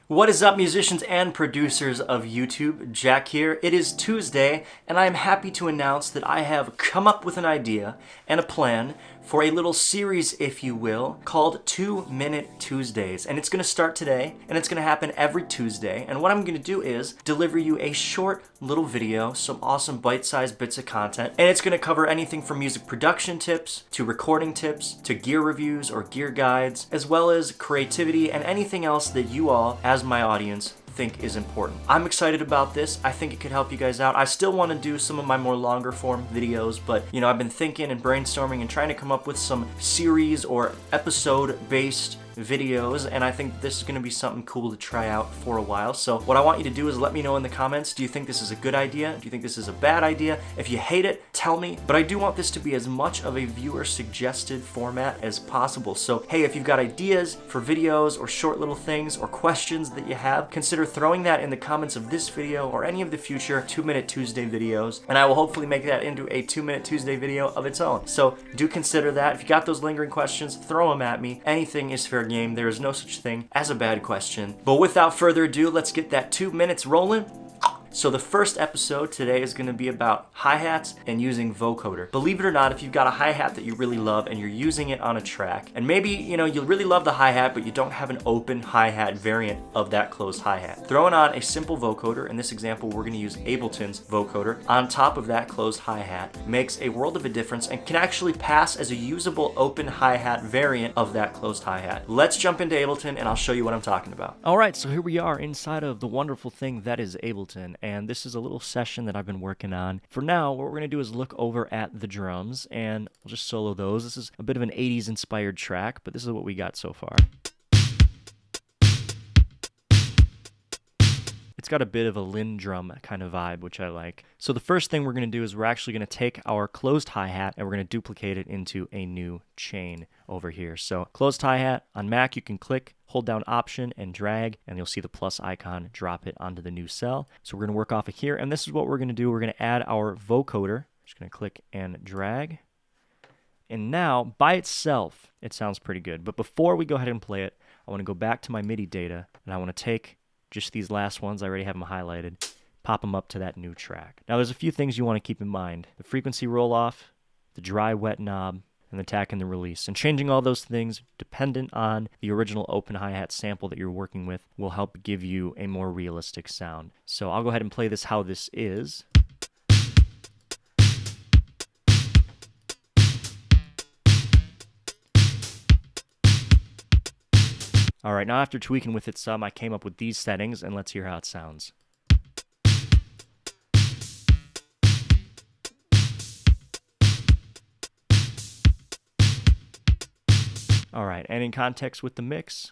What is up, musicians and producers of YouTube? Jack here. It is Tuesday, and I am happy to announce that I have come up with an idea and a plan for a little series, if you will, called 2-Minute Tuesdays. And it's going to start today, and it's going to happen every Tuesday. And what I'm going to do is deliver you a short little video, some awesome bite-sized bits of content. And it's going to cover anything from music production tips, to recording tips, to gear reviews or gear guides, as well as creativity and anything else that you all, as my audience, think is important. I'm excited about this. I think it could help you guys out. I still want to do some of my more longer form videos, but I've been thinking and brainstorming and trying to come up with some series or episode based videos, and I think this is going to be something cool to try out for a while. So what I want you to do is let me know in the comments, do you think this is a good idea? Do you think this is a bad idea? If you hate it, tell me. But I do want this to be as much of a viewer suggested format as possible. So hey, if you've got ideas for videos or short little things or questions that you have, consider throwing that in the comments of this video or any of the future 2-Minute Tuesday videos, and I will hopefully make that into a 2-Minute Tuesday video of its own. So do consider that. If you got those lingering questions, throw them at me. Anything is fair game. There is no such thing as a bad question. But without further ado, let's get that 2 minutes rolling. So the first episode today is going to be about hi-hats and using vocoder. Believe it or not, if you've got a hi-hat that you really love and you're using it on a track, and maybe you really love the hi-hat but you don't have an open hi-hat variant of that closed hi-hat, throwing on a simple vocoder, in this example we're going to use Ableton's vocoder, on top of that closed hi-hat makes a world of a difference and can actually pass as a usable open hi-hat variant of that closed hi-hat. Let's jump into Ableton and I'll show you what I'm talking about. Alright, so here we are inside of the wonderful thing that is Ableton. And this is a little session that I've been working on. For now, what we're going to do is look over at the drums, and we'll just solo those. This is a bit of an 80s inspired track, but this is what we got so far. It's got a bit of a Linn drum kind of vibe, which I like. So the first thing we're going to do is we're actually going to take our closed hi-hat and we're going to duplicate it into a new chain over here. So closed hi-hat, on Mac you can click, hold down Option and drag, and you'll see the plus icon, drop it onto the new cell. So we're going to work off of here, and this is what we're going to do. We're going to add our vocoder. Just going to click and drag. And now, by itself, it sounds pretty good. But before we go ahead and play it, I want to go back to my MIDI data, and I want to take just these last ones, I already have them highlighted, pop them up to that new track. Now there's a few things you want to keep in mind. The frequency roll-off, the dry-wet knob, and the attack and the release. And changing all those things dependent on the original open hi-hat sample that you're working with will help give you a more realistic sound. So I'll go ahead and play this how this is. Alright, now after tweaking with it some, I came up with these settings, and let's hear how it sounds. Alright, and in context with the mix.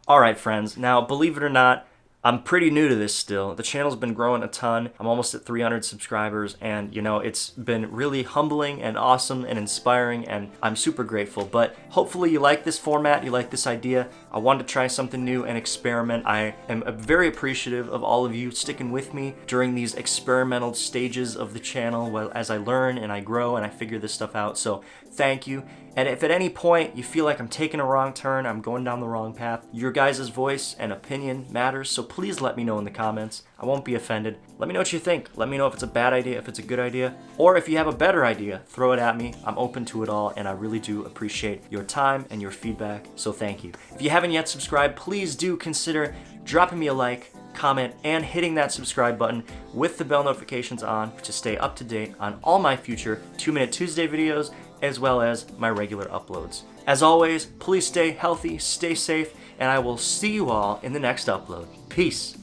Alright friends, now believe it or not, I'm pretty new to this still. The channel's been growing a ton. I'm almost at 300 subscribers, and it's been really humbling and awesome and inspiring, and I'm super grateful. But hopefully you like this format, you like this idea. I wanted to try something new and experiment. I am very appreciative of all of you sticking with me during these experimental stages of the channel as I learn and I grow and I figure this stuff out. So thank you. And if at any point you feel like I'm taking a wrong turn, I'm going down the wrong path, your guys' voice and opinion matters, so please let me know in the comments. I won't be offended. Let me know what you think. Let me know if it's a bad idea, if it's a good idea, or if you have a better idea, throw it at me. I'm open to it all, and I really do appreciate your time and your feedback, so thank you. If you haven't yet subscribed, please do consider dropping me a like, comment, and hitting that subscribe button with the bell notifications on to stay up to date on all my future 2-Minute Tuesday videos, as well as my regular uploads. As always, please stay healthy, stay safe, and I will see you all in the next upload. Peace.